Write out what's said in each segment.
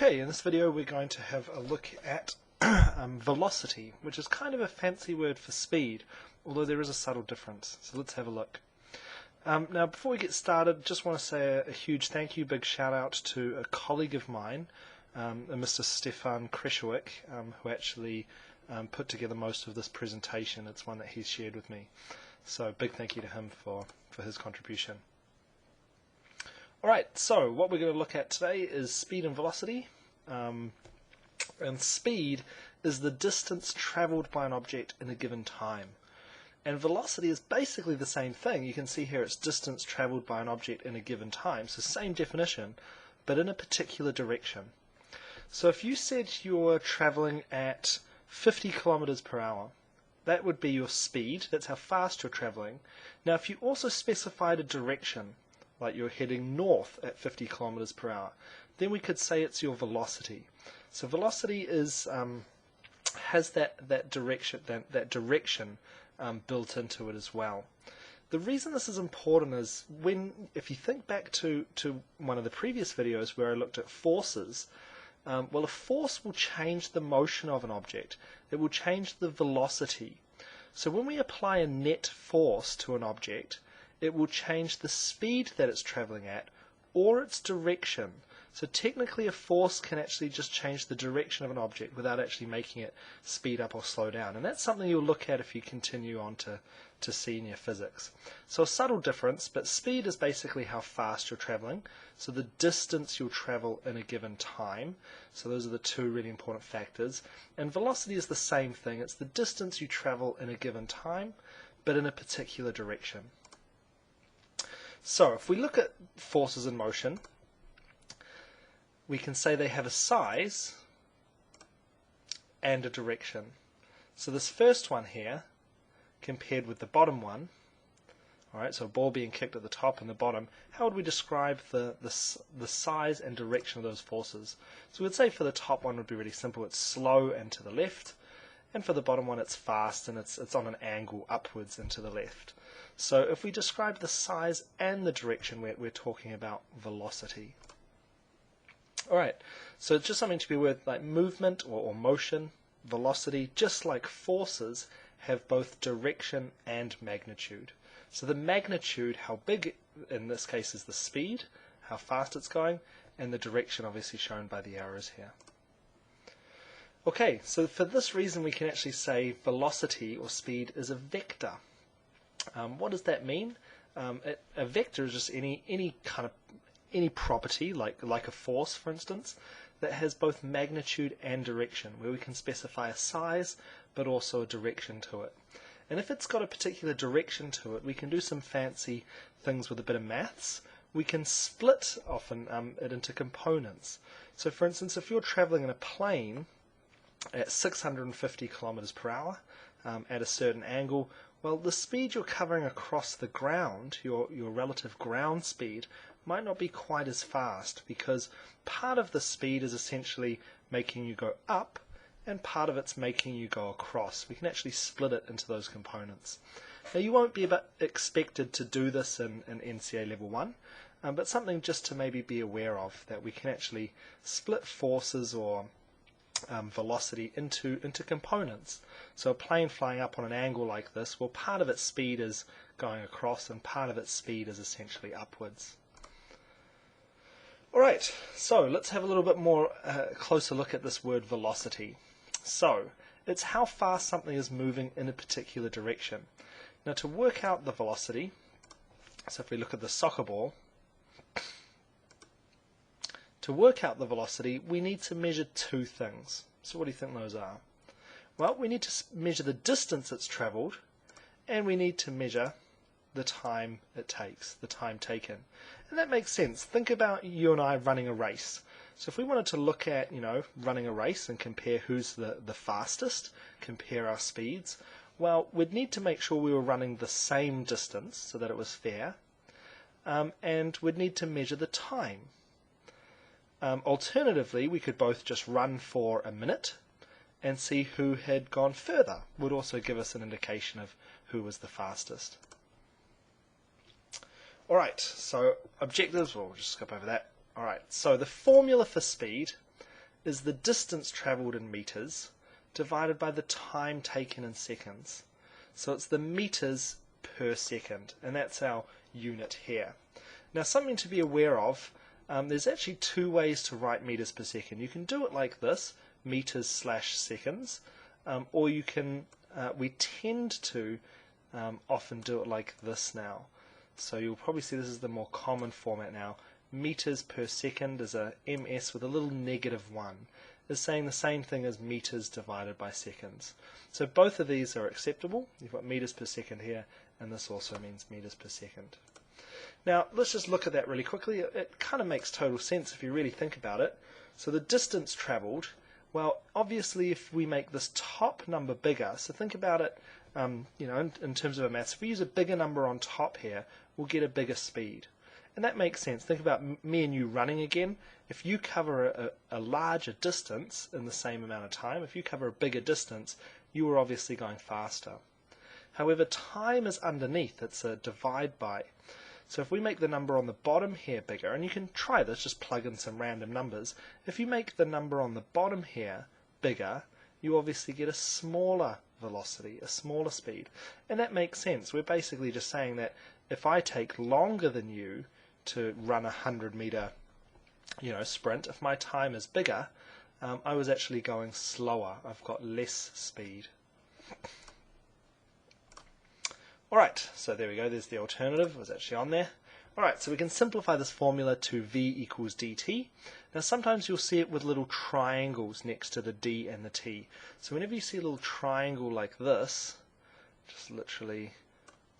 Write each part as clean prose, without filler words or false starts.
Okay, in this video we're going to have a look at velocity, which is kind of a fancy word for speed, although there is a subtle difference. So let's have a look. Now before we get started, just want to say a huge thank you, big shout out to a colleague of mine, Mr. Stefan Kreshwick, who actually put together most of this presentation. It's one that he's shared with me. So big thank you to him for his contribution. Alright, so what we're going to look at today is speed and velocity. And speed is the distance travelled by an object in a given time. And velocity is basically the same thing. You can see here it's distance travelled by an object in a given time. So same definition, but in a particular direction. So if you said you're travelling at 50 kilometers per hour, that would be your speed. That's how fast you're travelling. Now if you also specified a direction, like you're heading north at 50 kilometers per hour, then we could say it's your velocity. So velocity is has that direction built into it as well. The reason this is important is if you think back to one of the previous videos where I looked at forces, well, a force will change the motion of an object. It will change the velocity. So when we apply a net force to an object, it will change the speed that it's travelling at or its direction. So technically a force can actually just change the direction of an object without actually making it speed up or slow down. And that's something you'll look at if you continue on to senior physics. So a subtle difference, but speed is basically how fast you're travelling. So the distance you'll travel in a given time. So those are the two really important factors. And velocity is the same thing. It's the distance you travel in a given time, but in a particular direction. So if we look at forces in motion, we can say they have a size and a direction. So this first one here, compared with the bottom one, alright, so a ball being kicked at the top and the bottom, how would we describe the size and direction of those forces? So we'd say for the top one would be really simple, it's slow and to the left, and for the bottom one it's fast and it's on an angle upwards and to the left. So if we describe the size and the direction, we're talking about velocity. Alright, so it's just something to be aware of, like movement or motion, velocity, just like forces, have both direction and magnitude. So the magnitude, how big in this case is the speed, how fast it's going, and the direction obviously shown by the arrows here. Okay, so for this reason we can actually say velocity or speed is a vector. What does that mean? A vector is just any property, like a force, for instance, that has both magnitude and direction, where we can specify a size but also a direction to it. And if it's got a particular direction to it, we can do some fancy things with a bit of maths. We can split often it into components. So for instance, if you're traveling in a plane at 650 kilometers per hour at a certain angle, well, the speed you're covering across the ground, your relative ground speed, might not be quite as fast, because part of the speed is essentially making you go up and part of it's making you go across. We can actually split it into those components. Now you won't be expected to do this in NCEA level 1, but something just to maybe be aware of, that we can actually split forces or velocity into components. So a plane flying up on an angle like this, well, part of its speed is going across and part of its speed is essentially upwards. Alright, so let's have a little bit more closer look at this word velocity. So it's how fast something is moving in a particular direction. Now to work out the velocity, so if we look at the soccer ball, to work out the velocity, we need to measure two things. So what do you think those are? Well, we need to measure the distance it's travelled, and we need to measure the time it takes, the time taken. And that makes sense. Think about you and I running a race. So if we wanted to look at, running a race and compare who's the fastest, compare our speeds, well, we'd need to make sure we were running the same distance so that it was fair, and we'd need to measure the time. Alternatively, we could both just run for a minute and see who had gone further. Would also give us an indication of who was the fastest. Alright, so objectives, we'll just skip over that. Alright, so the formula for speed is the distance travelled in meters divided by the time taken in seconds. So it's the meters per second, and that's our unit here. Now, something to be aware of, there's actually two ways to write meters per second. You can do it like this, meters/seconds, or you can, we tend to often do it like this now. So you'll probably see this is the more common format now. Meters per second is a ms with a little -1. Is saying the same thing as meters divided by seconds. So both of these are acceptable. You've got meters per second here, and this also means meters per second. Now, let's just look at that really quickly. It kind of makes total sense if you really think about it. So the distance travelled, well, obviously if we make this top number bigger, so think about it, in terms of a maths, if we use a bigger number on top here, we'll get a bigger speed. And that makes sense. Think about me and you running again. If you cover a larger distance in the same amount of time, if you cover a bigger distance, you are obviously going faster. However, time is underneath. It's a divide by. So if we make the number on the bottom here bigger, and you can try this, just plug in some random numbers. If you make the number on the bottom here bigger, you obviously get a smaller velocity, a smaller speed. And that makes sense. We're basically just saying that if I take longer than you to run a 100-meter sprint, if my time is bigger, I was actually going slower. I've got less speed. Alright, so there we go, there's the alternative, it was actually on there. Alright, so we can simplify this formula to v equals dt. Now sometimes you'll see it with little triangles next to the d and the t. So whenever you see a little triangle like this, just literally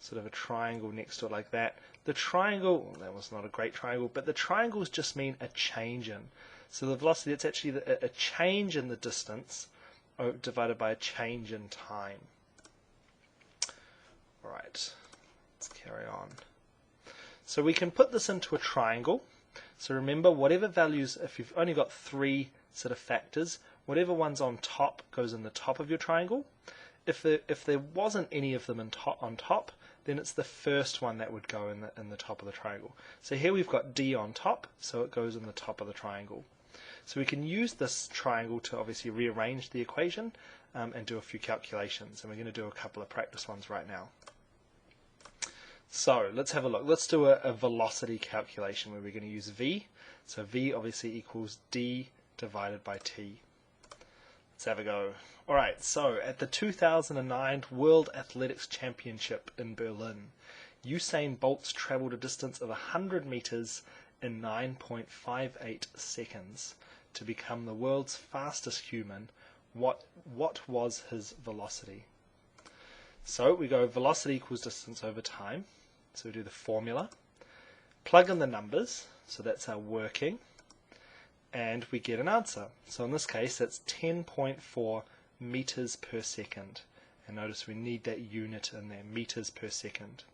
sort of a triangle next to it like that, the triangle, well, that was not a great triangle, but the triangles just mean a change in. So the velocity, it's actually a change in the distance divided by a change in time. Alright, let's carry on. So we can put this into a triangle. So remember, whatever values, if you've only got three sort of factors, whatever one's on top goes in the top of your triangle. If there wasn't any of them on top, then it's the first one that would go in the top of the triangle. So here we've got D on top, so it goes in the top of the triangle. So we can use this triangle to obviously rearrange the equation and do a few calculations. And we're going to do a couple of practice ones right now. So let's have a look. Let's do a velocity calculation where we're going to use V. So V obviously equals D divided by T. Let's have a go. Alright, so at the 2009 World Athletics Championship in Berlin, Usain Bolt travelled a distance of 100 meters in 9.58 seconds to become the world's fastest human. What was his velocity? So we go velocity equals distance over time. So we do the formula, plug in the numbers, so that's our working, and we get an answer. So in this case, that's 10.4 meters per second. And notice we need that unit in there, meters per second.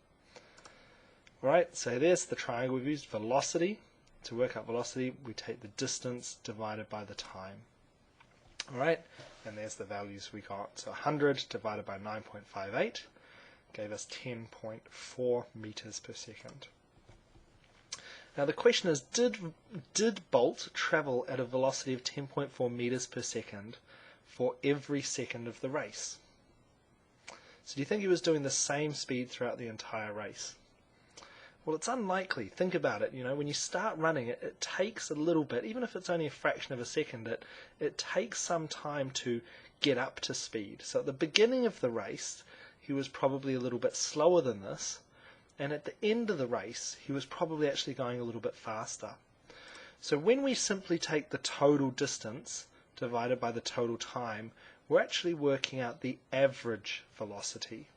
Alright, so there's the triangle we've used. Velocity. To work out velocity, we take the distance divided by the time. Alright, and there's the values we got. So 100 divided by 9.58 gave us 10.4 meters per second. Now the question is, did Bolt travel at a velocity of 10.4 meters per second for every second of the race? So do you think he was doing the same speed throughout the entire race? Well, it's unlikely. Think about it. When you start running, it takes a little bit, even if it's only a fraction of a second, it takes some time to get up to speed. So at the beginning of the race, he was probably a little bit slower than this, and at the end of the race, he was probably actually going a little bit faster. So when we simply take the total distance divided by the total time, we're actually working out the average velocity.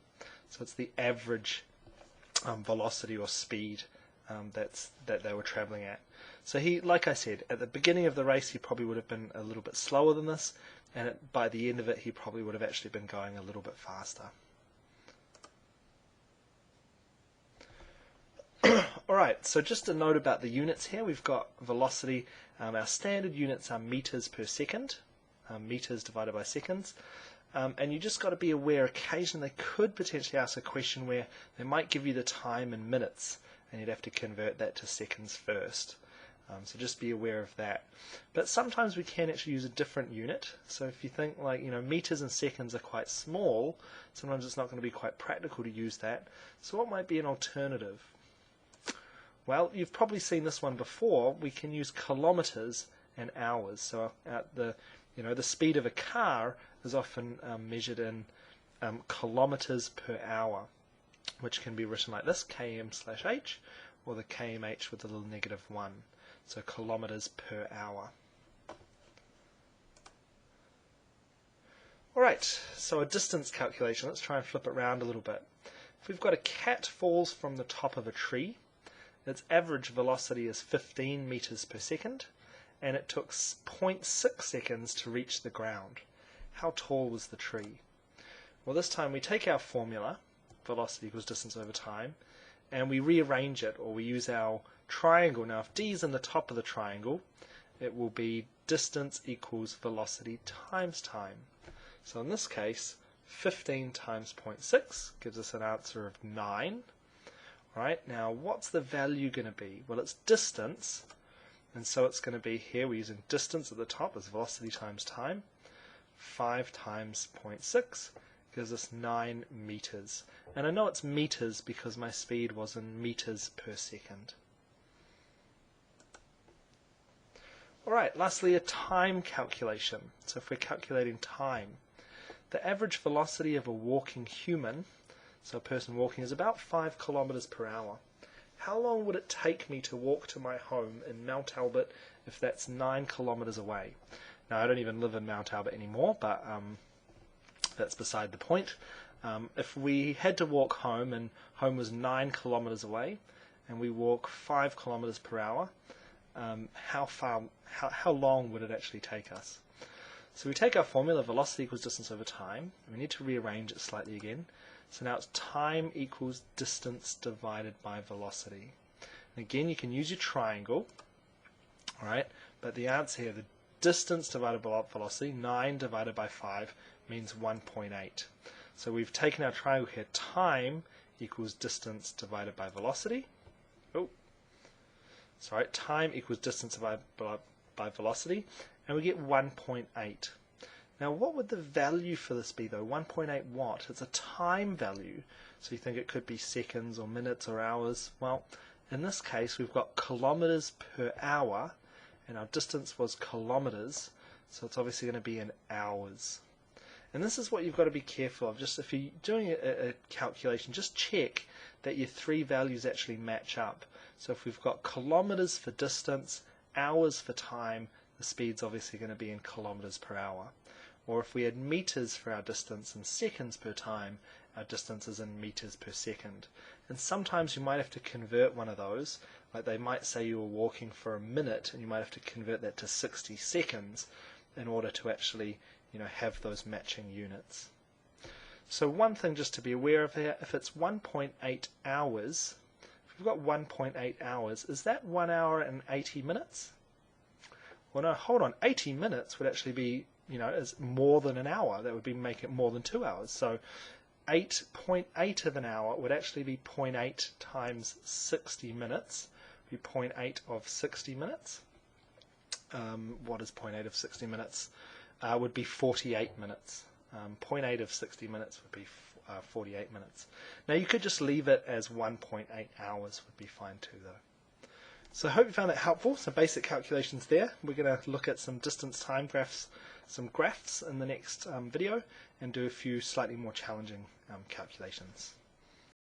So it's the average velocity or speed that they were traveling at. So he, like I said, at the beginning of the race he probably would have been a little bit slower than this, and by the end of it he probably would have actually been going a little bit faster. Alright, so just a note about the units here. We've got velocity, our standard units are meters per second, meters divided by seconds. And you just got to be aware, occasionally they could potentially ask a question where they might give you the time in minutes, and you'd have to convert that to seconds first. So just be aware of that. But sometimes we can actually use a different unit. So if you think like, meters and seconds are quite small, sometimes it's not going to be quite practical to use that. So what might be an alternative? Well, you've probably seen this one before. We can use kilometers and hours. So the speed of a car is often measured in kilometers per hour, which can be written like this, km/h, or the kmh with the little -1. So kilometers per hour. Alright, so a distance calculation. Let's try and flip it around a little bit. If we've got a cat falls from the top of a tree, its average velocity is 15 meters per second, and it took 0.6 seconds to reach the ground. How tall was the tree? Well, this time we take our formula, velocity equals distance over time, and we rearrange it, or we use our triangle. Now if d is in the top of the triangle, it will be distance equals velocity times time. So in this case, 15 times 0.6 gives us an answer of 9. Alright, now what's the value going to be? Well, it's distance, and so it's going to be here, we're using distance at the top as velocity times time. 5 times 0.6 gives us 9 meters. And I know it's meters because my speed was in meters per second. Alright, lastly, a time calculation. So if we're calculating time, the average velocity of a walking human, so a person walking, is about 5 kilometers per hour. How long would it take me to walk to my home in Mount Albert if that's 9 kilometers away? Now, I don't even live in Mount Albert anymore, but that's beside the point. If we had to walk home, and home was 9 kilometers away, and we walk 5 kilometers per hour, how long would it actually take us? So we take our formula, velocity equals distance over time, and we need to rearrange it slightly again. So now it's time equals distance divided by velocity. And again, you can use your triangle, alright, but the answer here, the distance divided by velocity, 9 divided by 5, means 1.8. So we've taken our triangle here, time equals distance divided by velocity. Time equals distance divided by velocity, and we get 1.8. Now what would the value for this be though? 1.8 what? It's a time value, so you think it could be seconds or minutes or hours. Well, in this case we've got kilometers per hour, and our distance was kilometers, so it's obviously going to be in hours. And this is what you've got to be careful of. Just if you're doing a calculation, just check that your three values actually match up. So if we've got kilometers for distance, hours for time, the speed's obviously going to be in kilometers per hour. Or if we had meters for our distance and seconds per time, our distance is in meters per second. And sometimes you might have to convert one of those. Like they might say you were walking for a minute, and you might have to convert that to 60 seconds in order to actually, have those matching units. So one thing just to be aware of here, if it's 1.8 hours, if we've got 1.8 hours, is that 1 hour and 80 minutes? Well, no, hold on. 80 minutes would actually be, is more than an hour. That would make it more than 2 hours. So 8.8 of an hour would actually be 0.8 times 60 minutes. Be 0.8 of 60 minutes. What is 0.8 of 60 minutes? Would be 48 minutes. 0.8 of 60 minutes would be 48 minutes. Now you could just leave it as 1.8 hours would be fine too though. So I hope you found that helpful. Some basic calculations there. We're going to look at some distance time graphs, some graphs in the next video, and do a few slightly more challenging calculations.